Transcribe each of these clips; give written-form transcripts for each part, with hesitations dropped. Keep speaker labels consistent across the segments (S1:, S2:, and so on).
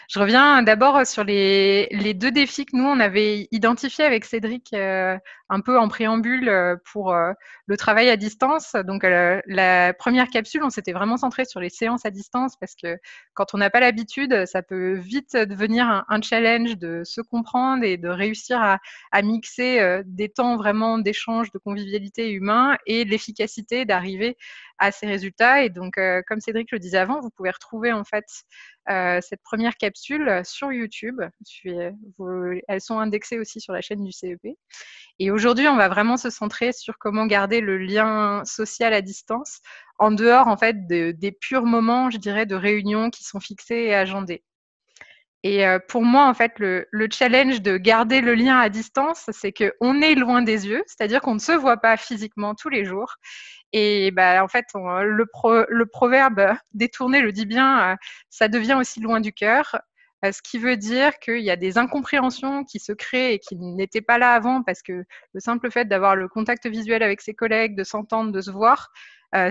S1: Je reviens d'abord sur les deux défis que nous, on avait identifiés avec Cédric un peu en préambule pour le travail à distance. Donc, la première capsule, on s'était vraiment centré sur les séances à distance parce que quand on n'a pas l'habitude, ça peut vite devenir un challenge de se comprendre et de réussir à mixer des temps vraiment d'échange, de convivialité humain et l'efficacité d'arriver à ces résultats. Et donc, comme Cédric le disait avant, vous pouvez retrouver en fait cette première capsule sur YouTube. Elles sont indexées aussi sur la chaîne du CEP. Et aujourd'hui, on va vraiment se centrer sur comment garder le lien social à distance, en dehors en fait des purs moments, je dirais, de réunion qui sont fixés et agendés. Et pour moi, en fait, le challenge de garder le lien à distance, c'est qu'on est loin des yeux, c'est-à-dire qu'on ne se voit pas physiquement tous les jours. Et bah, en fait, le proverbe détourné le dit bien, ça devient aussi loin du cœur. Ce qui veut dire qu'il y a des incompréhensions qui se créent et qui n'étaient pas là avant, parce que le simple fait d'avoir le contact visuel avec ses collègues, de s'entendre, de se voir,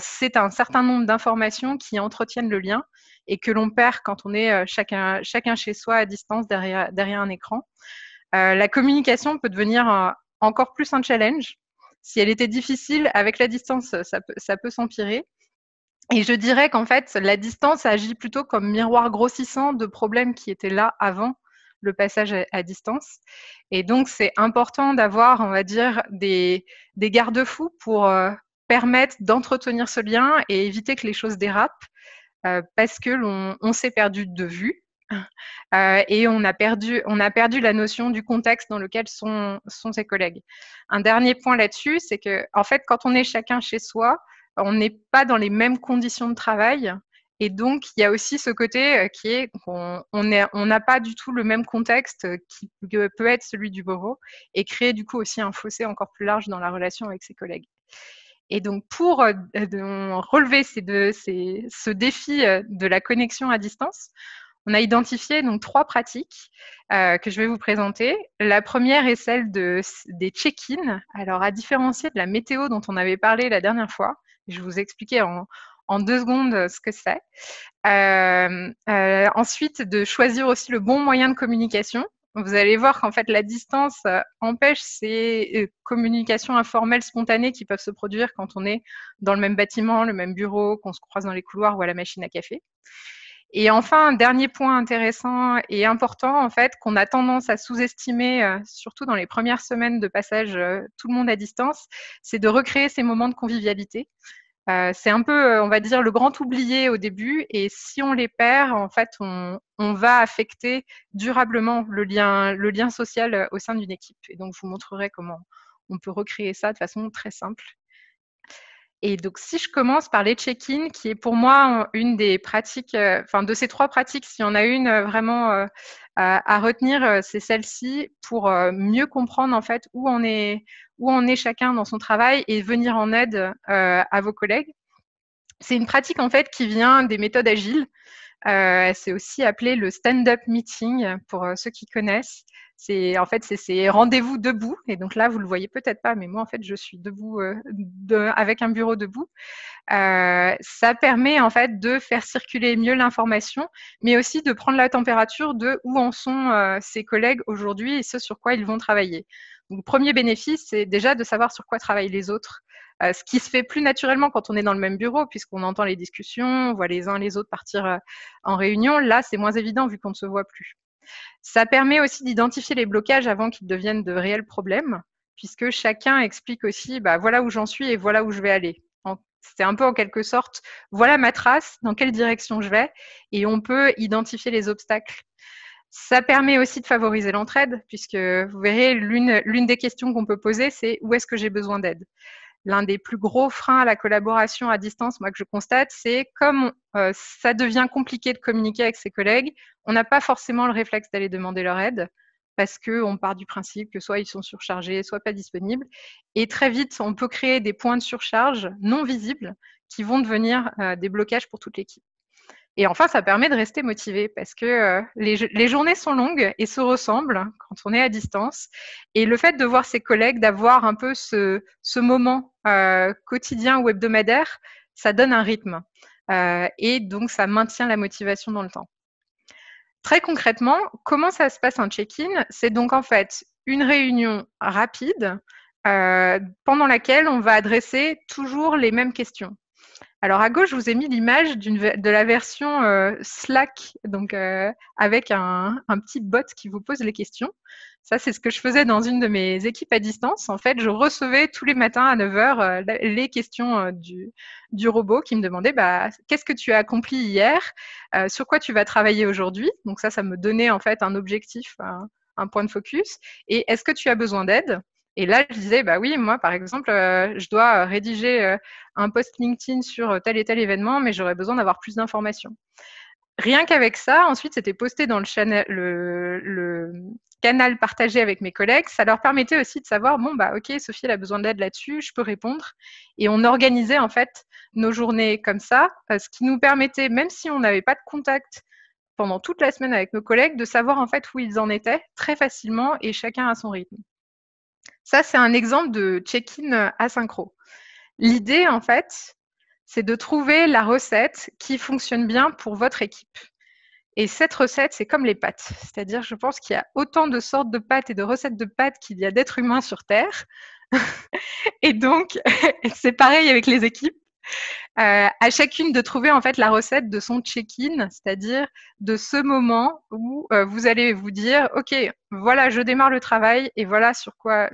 S1: c'est un certain nombre d'informations qui entretiennent le lien et que l'on perd quand on est chacun chez soi à distance derrière un écran. La communication peut devenir encore plus un challenge. Si elle était difficile, avec la distance, ça peut s'empirer. Et je dirais qu'en fait, la distance agit plutôt comme miroir grossissant de problèmes qui étaient là avant le passage à distance. Et donc, c'est important d'avoir, on va dire, des garde-fous pour permettre d'entretenir ce lien et éviter que les choses dérapent, parce que on s'est perdu de vue. Et on a perdu la notion du contexte dans lequel sont ses collègues. Un dernier point là-dessus, c'est que en fait, quand on est chacun chez soi, on n'est pas dans les mêmes conditions de travail. Et donc, il y a aussi ce côté qui est qu'on n'a pas du tout le même contexte qui peut être celui du bureau et créer du coup aussi un fossé encore plus large dans la relation avec ses collègues. Et donc, pour relever ce défi de la connexion à distance, on a identifié donc 3 pratiques que je vais vous présenter. La première est celle des check-in. Alors, à différencier de la météo dont on avait parlé la dernière fois, je vais vous expliquer en 2 secondes ce que c'est. Ensuite, de choisir aussi le bon moyen de communication. Vous allez voir qu'en fait, la distance empêche ces communications informelles spontanées qui peuvent se produire quand on est dans le même bâtiment, le même bureau, qu'on se croise dans les couloirs ou à la machine à café. Et enfin, un dernier point intéressant et important, en fait, qu'on a tendance à sous-estimer, surtout dans les premières semaines de passage tout le monde à distance, c'est de recréer ces moments de convivialité. C'est un peu, on va dire, le grand oublié au début. Et si on les perd, en fait, on va affecter durablement le lien social au sein d'une équipe. Et donc, je vous montrerai comment on peut recréer ça de façon très simple. Et donc, si je commence par les check-in, qui est pour moi une des pratiques, enfin de ces 3 pratiques, s'il y en a une vraiment à retenir, c'est celle-ci pour mieux comprendre en fait où on est chacun dans son travail et venir en aide à vos collègues. C'est une pratique en fait qui vient des méthodes agiles. C'est aussi appelé le stand-up meeting pour ceux qui connaissent. C'est en fait c'est ces rendez-vous debout. Et donc là, vous le voyez peut-être pas, mais moi en fait je suis debout avec un bureau debout. Ça permet en fait de faire circuler mieux l'information, mais aussi de prendre la température de où en sont ses collègues aujourd'hui et ce sur quoi ils vont travailler. Donc, le premier bénéfice, c'est déjà de savoir sur quoi travaillent les autres. Ce qui se fait plus naturellement quand on est dans le même bureau, puisqu'on entend les discussions, on voit les uns les autres partir en réunion. Là, c'est moins évident vu qu'on ne se voit plus. Ça permet aussi d'identifier les blocages avant qu'ils deviennent de réels problèmes, puisque chacun explique aussi, bah, voilà où j'en suis et voilà où je vais aller. C'est un peu en quelque sorte, voilà ma trace, dans quelle direction je vais, et on peut identifier les obstacles. Ça permet aussi de favoriser l'entraide, puisque vous verrez, l'une des questions qu'on peut poser, c'est où est-ce que j'ai besoin d'aide? L'un des plus gros freins à la collaboration à distance, moi, que je constate, c'est comme ça devient compliqué de communiquer avec ses collègues, on n'a pas forcément le réflexe d'aller demander leur aide parce qu'on part du principe que soit ils sont surchargés, soit pas disponibles. Et très vite, on peut créer des points de surcharge non visibles qui vont devenir des blocages pour toute l'équipe. Et enfin, ça permet de rester motivé parce que les journées sont longues et se ressemblent quand on est à distance. Et le fait de voir ses collègues, d'avoir un peu ce moment quotidien ou hebdomadaire, ça donne un rythme. Et donc, ça maintient la motivation dans le temps. Très concrètement, comment ça se passe un check-in? C'est donc en fait une réunion rapide pendant laquelle on va adresser toujours les mêmes questions. Alors à gauche, je vous ai mis l'image de la version Slack, donc avec un petit bot qui vous pose les questions. Ça, c'est ce que je faisais dans une de mes équipes à distance. En fait, je recevais tous les matins à 9 heures les questions du robot qui me demandait qu'est-ce que tu as accompli hier, sur quoi tu vas travailler aujourd'hui. Donc ça me donnait en fait un objectif, un point de focus. Et est-ce que tu as besoin d'aide? Et là, je disais, oui, moi, par exemple, je dois rédiger un post LinkedIn sur tel et tel événement, mais j'aurais besoin d'avoir plus d'informations. Rien qu'avec ça, ensuite, c'était posté dans le canal partagé avec mes collègues. Ça leur permettait aussi de savoir, ok, Sophie, elle a besoin d'aide là-dessus, je peux répondre. Et on organisait en fait nos journées comme ça, ce qui nous permettait, même si on n'avait pas de contact pendant toute la semaine avec nos collègues, de savoir en fait où ils en étaient très facilement et chacun à son rythme. Ça, c'est un exemple de check-in asynchro. L'idée, en fait, c'est de trouver la recette qui fonctionne bien pour votre équipe. Et cette recette, c'est comme les pâtes. C'est-à-dire, je pense qu'il y a autant de sortes de pâtes et de recettes de pâtes qu'il y a d'êtres humains sur Terre. Et donc, c'est pareil avec les équipes. À chacune de trouver en fait la recette de son check-in, c'est-à-dire de ce moment où vous allez vous dire, ok, voilà, je démarre le travail et voilà sur quoi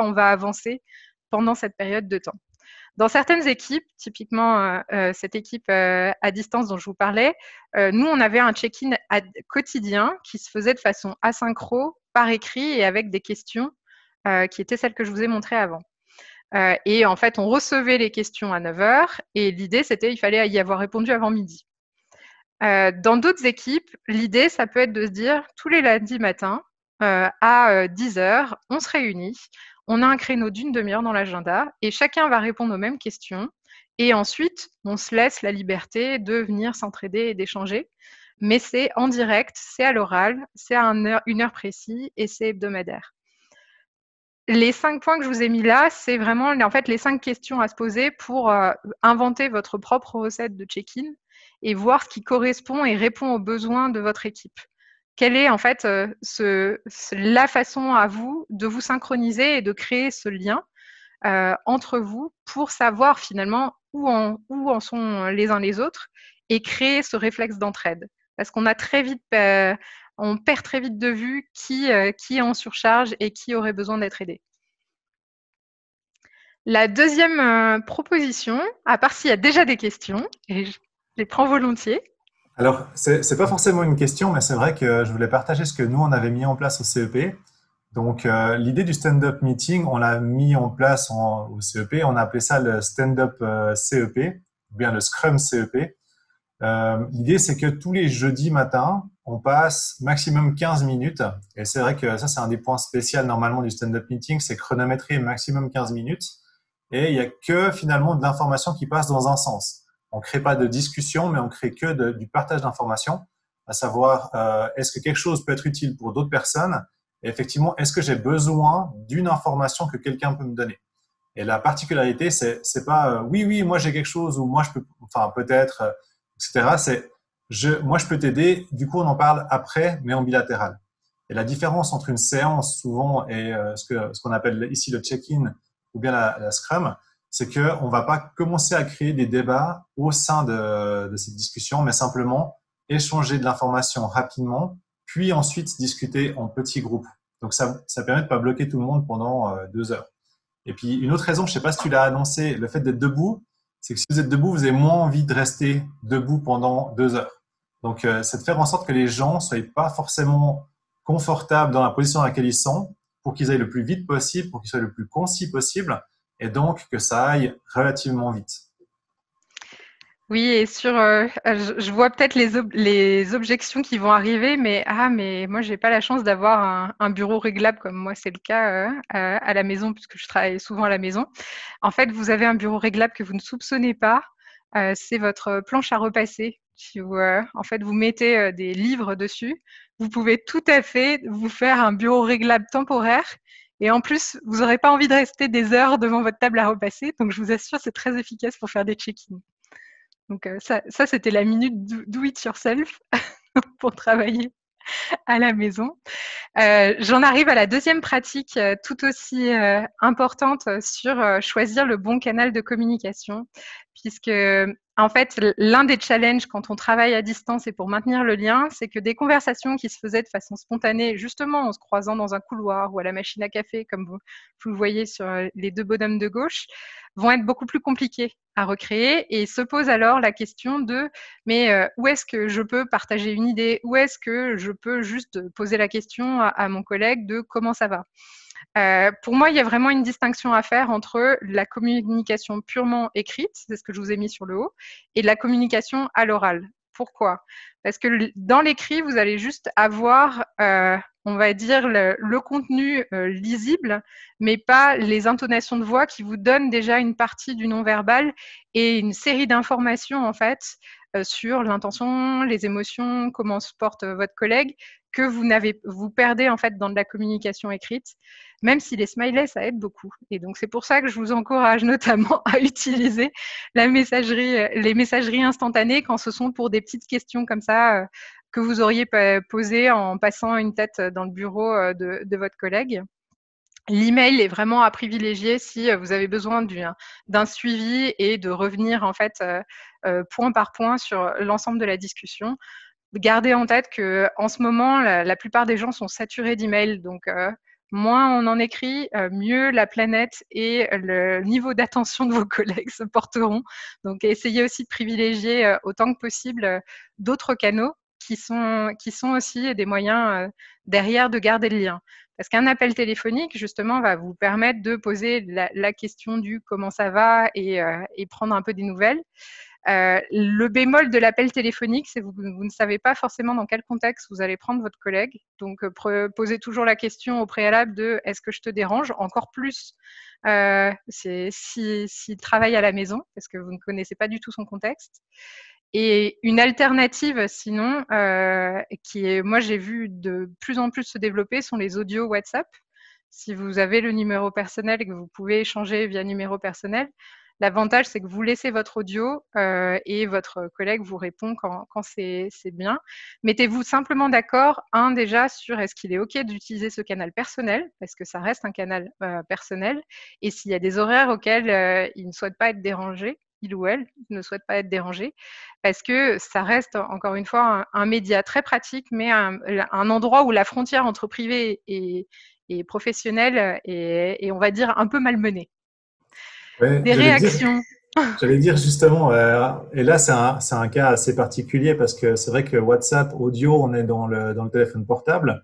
S1: on va avancer pendant cette période de temps. Dans certaines équipes, typiquement cette équipe à distance dont je vous parlais, nous on avait un check-in quotidien qui se faisait de façon asynchro, par écrit et avec des questions qui étaient celles que je vous ai montrées avant. Et en fait, on recevait les questions à 9 heures et l'idée, c'était il fallait y avoir répondu avant midi. Dans d'autres équipes, l'idée, ça peut être de se dire tous les lundis matins à 10 heures, on se réunit, on a un créneau d'une demi-heure dans l'agenda et chacun va répondre aux mêmes questions. Et ensuite, on se laisse la liberté de venir s'entraider et d'échanger. Mais c'est en direct, c'est à l'oral, c'est à une heure précise et c'est hebdomadaire. Les 5 points que je vous ai mis là, c'est vraiment en fait les 5 questions à se poser pour inventer votre propre recette de check-in et voir ce qui correspond et répond aux besoins de votre équipe. Quelle est en fait la façon à vous de vous synchroniser et de créer ce lien entre vous pour savoir finalement où en sont les uns les autres et créer ce réflexe d'entraide. Parce qu'on a très vite on perd très vite de vue qui est en surcharge et qui aurait besoin d'être aidé. La deuxième proposition, à part s'il y a déjà des questions, et je les prends volontiers.
S2: Alors, c'est pas forcément une question, mais c'est vrai que je voulais partager ce que nous, on avait mis en place au CEP. Donc, l'idée du stand-up meeting, on l'a mis en place au CEP. On a appelé ça le stand-up CEP, ou bien le Scrum CEP. L'idée, c'est que tous les jeudis matins, on passe maximum 15 minutes. Et c'est vrai que ça, c'est un des points spéciaux normalement du stand-up meeting, c'est chronométrer maximum 15 minutes. Et il n'y a que finalement de l'information qui passe dans un sens. On ne crée pas de discussion, mais on crée que du partage d'informations, à savoir est-ce que quelque chose peut être utile pour d'autres personnes et effectivement, est-ce que j'ai besoin d'une information que quelqu'un peut me donner. Et la particularité, c'est pas oui, moi j'ai quelque chose ou moi je peux, enfin peut-être, etc. C'est moi je peux t'aider. Du coup, on en parle après, mais en bilatéral. Et la différence entre une séance souvent et ce qu'on appelle ici le check-in ou bien la Scrum, c'est qu'on ne va pas commencer à créer des débats au sein de cette discussion, mais simplement échanger de l'information rapidement, puis ensuite discuter en petits groupes. Donc ça permet de ne pas bloquer tout le monde pendant 2 heures. Et puis une autre raison, je ne sais pas si tu l'as annoncé, le fait d'être debout, c'est que si vous êtes debout, vous avez moins envie de rester debout pendant 2 heures. Donc c'est de faire en sorte que les gens ne soient pas forcément confortables dans la position dans laquelle ils sont, pour qu'ils aillent le plus vite possible, pour qu'ils soient le plus concis possible, et donc que ça aille relativement vite.
S1: Oui, et je vois peut-être les objections qui vont arriver, mais moi j'ai pas la chance d'avoir un bureau réglable comme moi c'est le cas à la maison puisque je travaille souvent à la maison. En fait, vous avez un bureau réglable que vous ne soupçonnez pas, c'est votre planche à repasser. En fait, vous mettez des livres dessus. Vous pouvez tout à fait vous faire un bureau réglable temporaire. Et en plus, vous n'aurez pas envie de rester des heures devant votre table à repasser. Donc, je vous assure, c'est très efficace pour faire des check-ins. Donc, ça c'était la minute do it yourself pour travailler. à la maison. J'en arrive à la deuxième pratique tout aussi importante sur choisir le bon canal de communication, puisque en fait, l'un des challenges quand on travaille à distance et pour maintenir le lien, c'est que des conversations qui se faisaient de façon spontanée, justement en se croisant dans un couloir ou à la machine à café, comme vous le voyez sur les deux bonhommes de gauche, vont être beaucoup plus compliquées à recréer et se pose alors la question de mais où est-ce que je peux partager une idée? Où est-ce que je peux juste poser la question à mon collègue de comment ça va? Pour moi, il y a vraiment une distinction à faire entre la communication purement écrite, c'est ce que je vous ai mis sur le haut, et la communication à l'oral. Pourquoi? Parce que dans l'écrit, vous allez juste avoir, on va dire, le contenu lisible, mais pas les intonations de voix qui vous donnent déjà une partie du non-verbal et une série d'informations, en fait, sur l'intention, les émotions, comment se porte votre collègue, que vous perdez, en fait, dans de la communication écrite, même si les smileys, ça aide beaucoup. Et donc, c'est pour ça que je vous encourage notamment à utiliser la messagerie, les messageries instantanées quand ce sont pour des petites questions comme ça que vous auriez posées en passant une tête dans le bureau de votre collègue. L'email est vraiment à privilégier si vous avez besoin d'un suivi et de revenir en fait point par point sur l'ensemble de la discussion. Gardez en tête que en ce moment, la plupart des gens sont saturés d'emails, donc moins on en écrit, mieux la planète et le niveau d'attention de vos collègues se porteront. Donc essayez aussi de privilégier autant que possible d'autres canaux qui sont aussi des moyens derrière de garder le lien. Parce qu'un appel téléphonique, justement, va vous permettre de poser la question du comment ça va et prendre un peu des nouvelles. Le bémol de l'appel téléphonique, c'est que vous ne savez pas forcément dans quel contexte vous allez prendre votre collègue. Donc, posez toujours la question au préalable de est-ce que je te dérange? Encore plus s'il travaille à la maison, parce que vous ne connaissez pas du tout son contexte. Et une alternative, sinon, moi j'ai vu de plus en plus se développer, sont les audios WhatsApp. Si vous avez le numéro personnel et que vous pouvez échanger via numéro personnel, l'avantage, c'est que vous laissez votre audio et votre collègue vous répond quand c'est bien. Mettez-vous simplement d'accord, déjà, sur est-ce qu'il est OK d'utiliser ce canal personnel, parce que ça reste un canal personnel, et s'il y a des horaires auxquels il ne souhaite pas être dérangé, il ou elle ne souhaite pas être dérangé, parce que ça reste, encore une fois, un média très pratique, mais un endroit où la frontière entre privé et professionnel est, on va dire, un peu malmenée.
S2: Ouais,
S1: Des réactions.
S2: j'allais dire justement, et là c'est un cas assez particulier parce que c'est vrai que WhatsApp audio, on est dans le téléphone portable.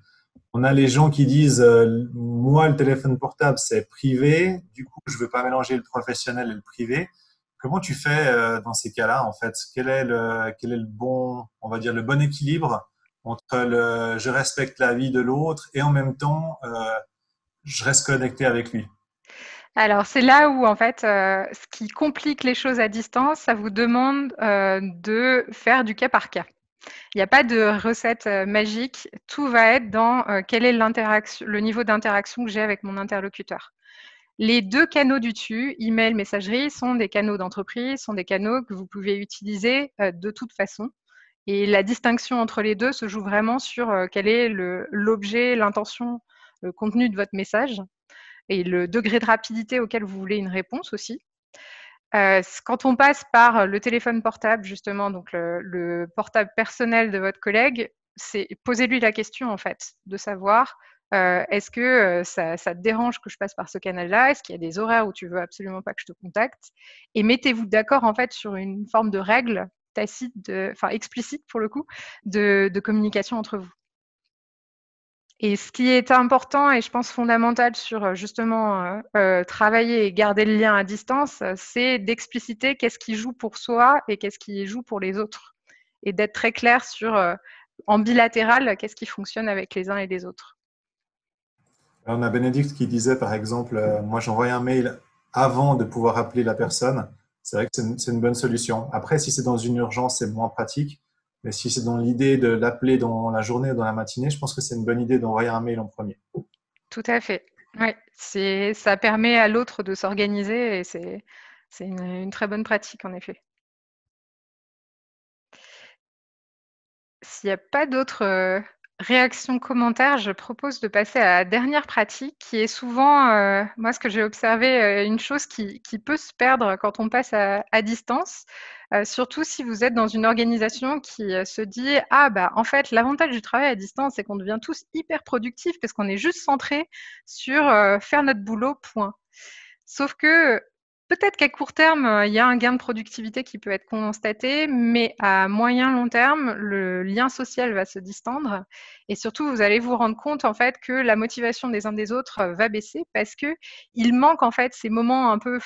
S2: On a les gens qui disent, moi le téléphone portable c'est privé, du coup je veux pas mélanger le professionnel et le privé. Comment tu fais dans ces cas-là en fait? Quel est le bon, on va dire le bon équilibre entre le je respecte la vie de l'autre et en même temps je reste connecté avec lui?
S1: Alors, c'est là où, en fait, ce qui complique les choses à distance, ça vous demande de faire du cas par cas. Il n'y a pas de recette magique. Tout va être dans quel est le niveau d'interaction que j'ai avec mon interlocuteur. Les deux canaux du dessus, email, messagerie, sont des canaux d'entreprise, sont des canaux que vous pouvez utiliser de toute façon. Et la distinction entre les deux se joue vraiment sur quel est l'objet, l'intention, le contenu de votre message et le degré de rapidité auquel vous voulez une réponse aussi. Quand on passe par le téléphone portable, justement, donc le portable personnel de votre collègue, c'est posez-lui la question, en fait, de savoir est-ce que ça te dérange que je passe par ce canal-là? Est-ce qu'il y a des horaires où tu veux absolument pas que je te contacte? Et mettez-vous d'accord, en fait, sur une forme de règle tacite, enfin explicite pour le coup, de communication entre vous. Et ce qui est important et je pense fondamental sur justement travailler et garder le lien à distance, c'est d'expliciter qu'est-ce qui joue pour soi et qu'est-ce qui joue pour les autres. Et d'être très clair sur, en bilatéral, qu'est-ce qui fonctionne avec les uns et les autres.
S2: On a Bénédicte qui disait par exemple, moi j'envoie un mail avant de pouvoir appeler la personne. C'est vrai que c'est une bonne solution. Après, si c'est dans une urgence, c'est moins pratique. Mais si c'est dans l'idée de l'appeler dans la journée ou dans la matinée, je pense que c'est une bonne idée d'envoyer un mail en premier.
S1: Tout à fait. Ouais, ça permet à l'autre de s'organiser et c'est une très bonne pratique en effet. S'il n'y a pas d'autres réaction commentaire, je propose de passer à la dernière pratique qui est souvent, moi ce que j'ai observé, une chose qui peut se perdre quand on passe à distance, surtout si vous êtes dans une organisation qui, se dit: «Ah bah, en fait, l'avantage du travail à distance, c'est qu'on devient tous hyper productifs parce qu'on est juste centrés sur, faire notre boulot, point». Sauf que peut-être qu'à court terme, il y a un gain de productivité qui peut être constaté, mais à moyen long terme, le lien social va se distendre et surtout vous allez vous rendre compte en fait que la motivation des uns des autres va baisser parce que il manque en fait ces moments un peu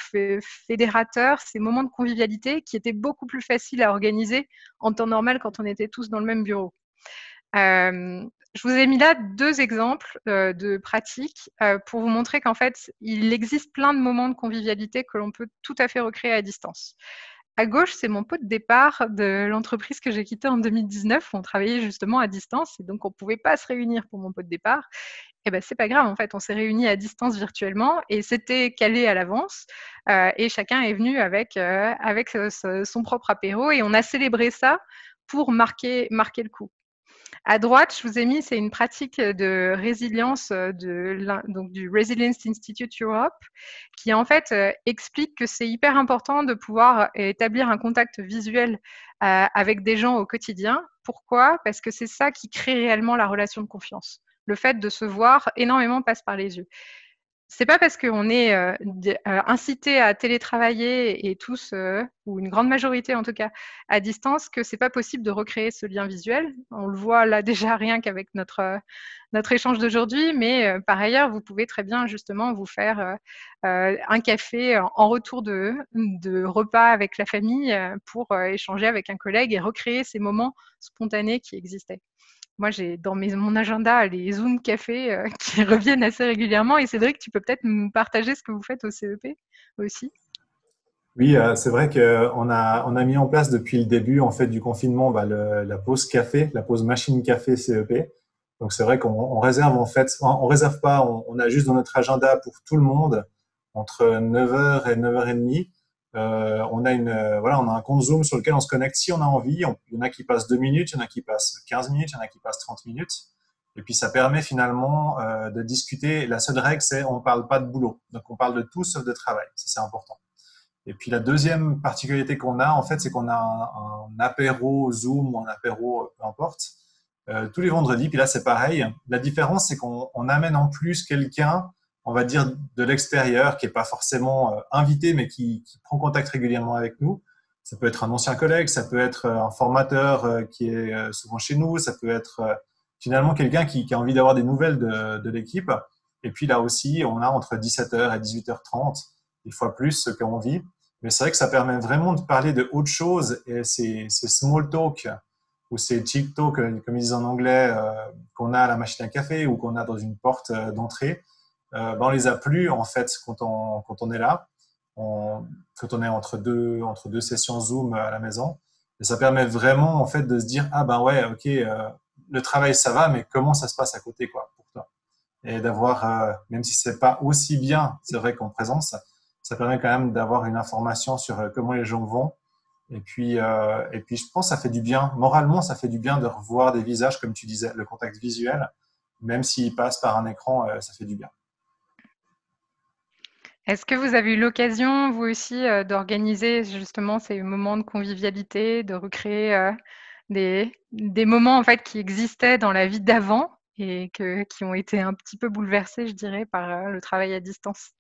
S1: fédérateurs, ces moments de convivialité qui étaient beaucoup plus faciles à organiser en temps normal quand on était tous dans le même bureau. Je vous ai mis là 2 exemples, de pratiques, pour vous montrer qu'en fait, il existe plein de moments de convivialité que l'on peut tout à fait recréer à distance. À gauche, c'est mon pot de départ de l'entreprise que j'ai quittée en 2019 où on travaillait justement à distance et donc on ne pouvait pas se réunir pour mon pot de départ. Et ben, c'est pas grave en fait, on s'est réunis à distance virtuellement et c'était calé à l'avance, et chacun est venu avec, son propre apéro et on a célébré ça pour marquer le coup. À droite, je vous ai mis, c'est une pratique de résilience donc du Resilience Institute Europe, qui en fait explique que c'est hyper important de pouvoir établir un contact visuel avec des gens au quotidien. Pourquoi? Parce que c'est ça qui crée réellement la relation de confiance. Le fait de se voir énormément passe par les yeux. C'est pas parce qu'on est incité à télétravailler et tous, ou une grande majorité en tout cas, à distance, que c'est pas possible de recréer ce lien visuel. On le voit là déjà rien qu'avec notre échange d'aujourd'hui, mais par ailleurs, vous pouvez très bien justement vous faire un café en retour de repas avec la famille pour échanger avec un collègue et recréer ces moments spontanés qui existaient. Moi, j'ai dans mon agenda les Zoom café qui reviennent assez régulièrement. Et Cédric, tu peux peut-être me partager ce que vous faites au CEP aussi?
S2: Oui, c'est vrai qu'on a mis en place depuis le début en fait du confinement bah, la pause café, la pause machine café CEP. Donc c'est vrai qu'on réserve en fait, on réserve pas, on a juste dans notre agenda pour tout le monde entre 9 heures et 9 heures 30. On a voilà, on a un compte Zoom sur lequel on se connecte si on a envie. Il y en a qui passent 2 minutes, il y en a qui passent 15 minutes, il y en a qui passent 30 minutes. Et puis ça permet finalement de discuter. La seule règle, c'est on ne parle pas de boulot. Donc on parle de tout sauf de travail. Ça, c'est important. Et puis la deuxième particularité qu'on a, en fait, c'est qu'on a un apéro Zoom ou un apéro, peu importe, tous les vendredis. Puis là, c'est pareil. La différence, c'est qu'on amène en plus quelqu'un, on va dire, de l'extérieur, qui est pas forcément invité, mais qui prend contact régulièrement avec nous. Ça peut être un ancien collègue, ça peut être un formateur qui est souvent chez nous, ça peut être finalement quelqu'un qui a envie d'avoir des nouvelles de l'équipe. Et puis là aussi, on a entre 17h et 18h30, des fois plus, ce qu'on vit. Mais c'est vrai que ça permet vraiment de parler de autre chose et ces small talk ou ces cheap talk, comme ils disent en anglais, qu'on a à la machine à café ou qu'on a dans une porte d'entrée, ben on les a plus en fait quand on est là, quand on est entre deux sessions Zoom à la maison. Et ça permet vraiment en fait de se dire ah ben ouais ok le travail ça va mais comment ça se passe à côté quoi pour toi et d'avoir même si c'est pas aussi bien c'est vrai qu'en présence ça permet quand même d'avoir une information sur comment les gens vont. Et puis, je pense que ça fait du bien. Moralement, ça fait du bien de revoir des visages, comme tu disais, le contact visuel, même s'il passe par un écran, ça fait du bien.
S1: Est-ce que vous avez eu l'occasion, vous aussi, d'organiser justement ces moments de convivialité, de recréer des moments en fait qui existaient dans la vie d'avant et qui ont été un petit peu bouleversés, je dirais, par le travail à distance?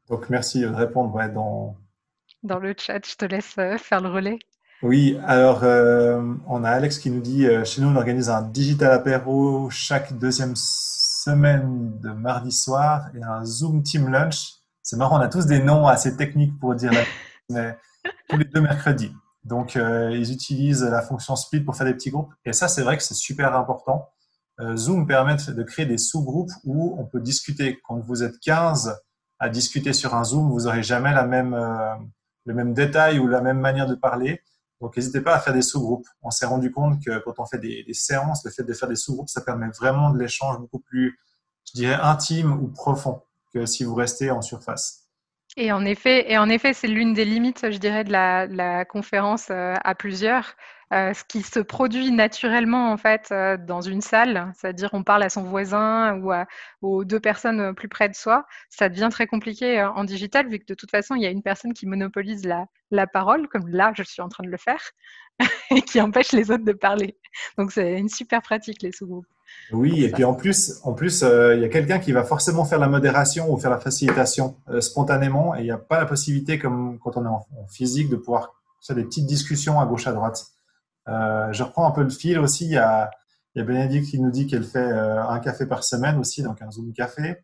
S2: Donc, merci de répondre. Ouais,
S1: Dans le chat, je te laisse faire le relais.
S2: Oui, alors on a Alex qui nous dit chez nous on organise un digital apéro chaque deuxième semaine de mardi soir et un Zoom Team Lunch. C'est marrant, on a tous des noms assez techniques pour dire la mais tous les deux mercredis. Donc ils utilisent la fonction split pour faire des petits groupes et ça c'est vrai que c'est super important. Zoom permet de créer des sous-groupes où on peut discuter. Quand vous êtes 15 à discuter sur un Zoom, vous n'aurez jamais le même détail ou la même manière de parler. Donc, n'hésitez pas à faire des sous-groupes. On s'est rendu compte que quand on fait des séances, le fait de faire des sous-groupes, ça permet vraiment de l'échange beaucoup plus, je dirais, intime ou profond que si vous restez en surface.
S1: Et en effet, c'est l'une des limites, je dirais, de la conférence à plusieurs. ce qui se produit naturellement en fait dans une salle, c'est-à-dire on parle à son voisin ou aux 2 personnes plus près de soi, ça devient très compliqué en digital vu que de toute façon il y a une personne qui monopolise la parole, comme là je suis en train de le faire, et qui empêche les autres de parler. Donc c'est une super pratique les sous-groupes
S2: Oui,
S1: pour
S2: et
S1: ça.
S2: puis en plus, il y a quelqu'un qui va forcément faire la modération ou faire la facilitation spontanément, et il n'y a pas la possibilité, comme quand on est en physique, de pouvoir faire des petites discussions à gauche à droite. Je reprends un peu le fil aussi. Il y a Bénédicte qui nous dit qu'elle fait un café par semaine aussi, donc un Zoom café.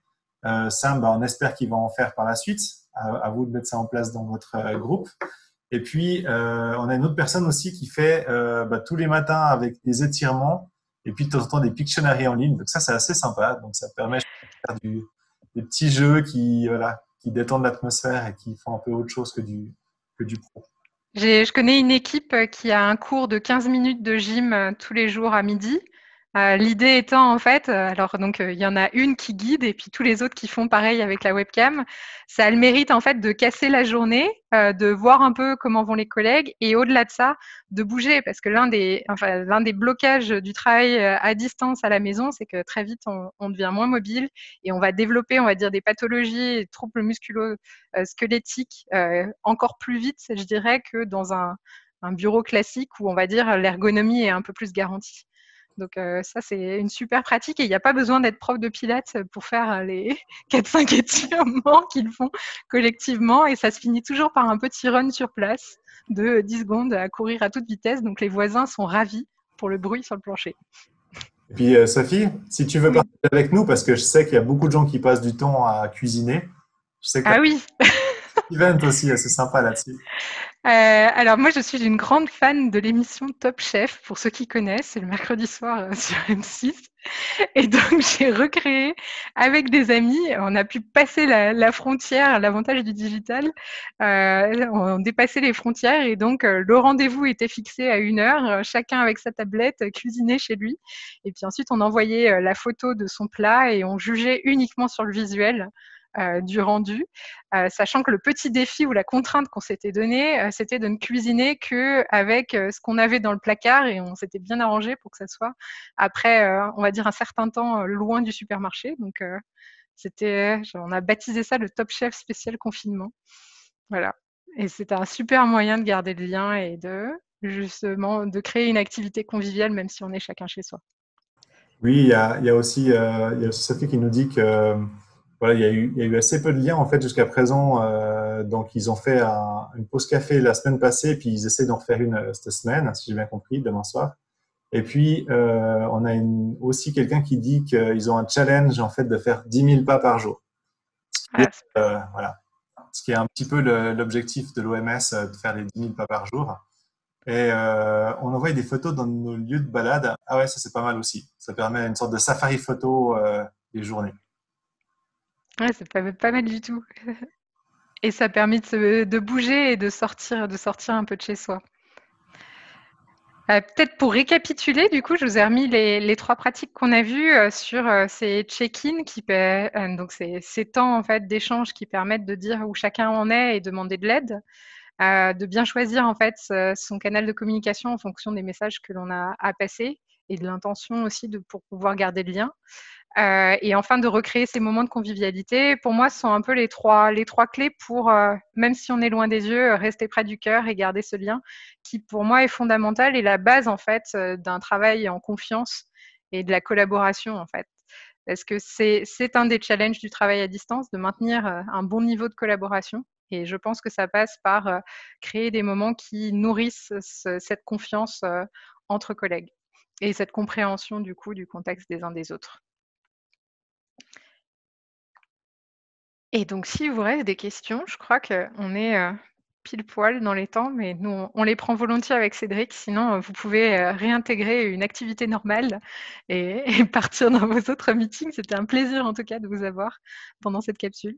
S2: Sam, bah, on espère qu'il va en faire par la suite. À vous de mettre ça en place dans votre groupe. Et puis, on a une autre personne aussi qui fait bah, tous les matins avec des étirements et puis de temps en temps des Pictionary en ligne. Donc ça, c'est assez sympa. Donc ça permet de faire des petits jeux qui, voilà, qui détendent l'atmosphère et qui font un peu autre chose que du pro.
S1: Je connais une équipe qui a un cours de 15 minutes de gym tous les jours à midi. L'idée étant en fait, alors donc il y en a une qui guide et puis tous les autres qui font pareil avec la webcam. Ça a le mérite en fait de casser la journée, de voir un peu comment vont les collègues et au-delà de ça, de bouger parce que l'un des blocages du travail à distance à la maison, c'est que très vite on devient moins mobile et on va développer, on va dire, des pathologies, des troubles musculo-squelettiques encore plus vite, je dirais, que dans un bureau classique où on va dire l'ergonomie est un peu plus garantie. Donc ça, c'est une super pratique et il n'y a pas besoin d'être prof de pilates pour faire les 4-5 étirements qu'ils font collectivement et ça se finit toujours par un petit run sur place de 10 secondes à courir à toute vitesse. Donc les voisins sont ravis pour le bruit sur le plancher.
S2: Et puis, Sophie, si tu veux
S1: Oui.
S2: partager avec nous, parce que je sais qu'il y a beaucoup de gens qui passent du temps à cuisiner, je sais que tu as
S1: Ah oui,
S2: un event aussi assez sympa là-dessus.
S1: alors moi je suis une grande fan de l'émission Top Chef, pour ceux qui connaissent, c'est le mercredi soir sur M6. Et donc, j'ai recréé avec des amis. On a pu passer la frontière, l'avantage du digital. On dépassait les frontières et donc le rendez-vous était fixé à 1 heure, chacun avec sa tablette, cuisiné chez lui. Et puis ensuite, on envoyait la photo de son plat et on jugeait uniquement sur le visuel. Du rendu, sachant que le petit défi ou la contrainte qu'on s'était donnée, c'était de ne cuisiner que avec ce qu'on avait dans le placard et on s'était bien arrangé pour que ça soit après, on va dire un certain temps loin du supermarché. Donc, on a baptisé ça le Top Chef spécial confinement. Voilà. Et c'était un super moyen de garder le lien et justement de créer une activité conviviale même si on est chacun chez soi.
S2: Oui, il y a aussi Sophie qui nous dit que voilà, il y a eu assez peu de liens en fait jusqu'à présent. Donc ils ont fait une pause café la semaine passée, puis ils essaient d'en refaire une cette semaine, si j'ai bien compris, demain soir. Et puis on a aussi quelqu'un qui dit qu'ils ont un challenge en fait de faire 10 000 pas par jour.
S1: Ah,
S2: Voilà, ce qui est un petit peu l'objectif de l'OMS, de faire les 10 000 pas par jour. Et on envoie des photos dans nos lieux de balade. Ah ouais, ça c'est pas mal aussi. Ça permet une sorte de safari photo des journées.
S1: ouais, c'est pas mal du tout. Et ça permet de bouger et de sortir un peu de chez soi. Peut-être pour récapituler, du coup, je vous ai remis les 3 pratiques qu'on a vues sur ces check-in donc ces temps en fait d'échange qui permettent de dire où chacun en est et demander de l'aide, de bien choisir en fait son canal de communication en fonction des messages que l'on a à passer et de l'intention aussi pour pouvoir garder le lien. Et enfin de recréer ces moments de convivialité. Pour moi, ce sont un peu les trois clés pour, même si on est loin des yeux, rester près du cœur et garder ce lien qui, pour moi, est fondamental et la base, en fait, d'un travail en confiance et de la collaboration, en fait. Parce que c'est un des challenges du travail à distance, de maintenir un bon niveau de collaboration. Et je pense que ça passe par créer des moments qui nourrissent cette confiance entre collègues et cette compréhension, du coup, du contexte des uns des autres. Et donc, s'il vous reste des questions, je crois qu'on est pile poil dans les temps, mais nous, on les prend volontiers avec Cédric. Sinon, vous pouvez réintégrer une activité normale et partir dans vos autres meetings. C'était un plaisir, en tout cas, de vous avoir pendant cette capsule.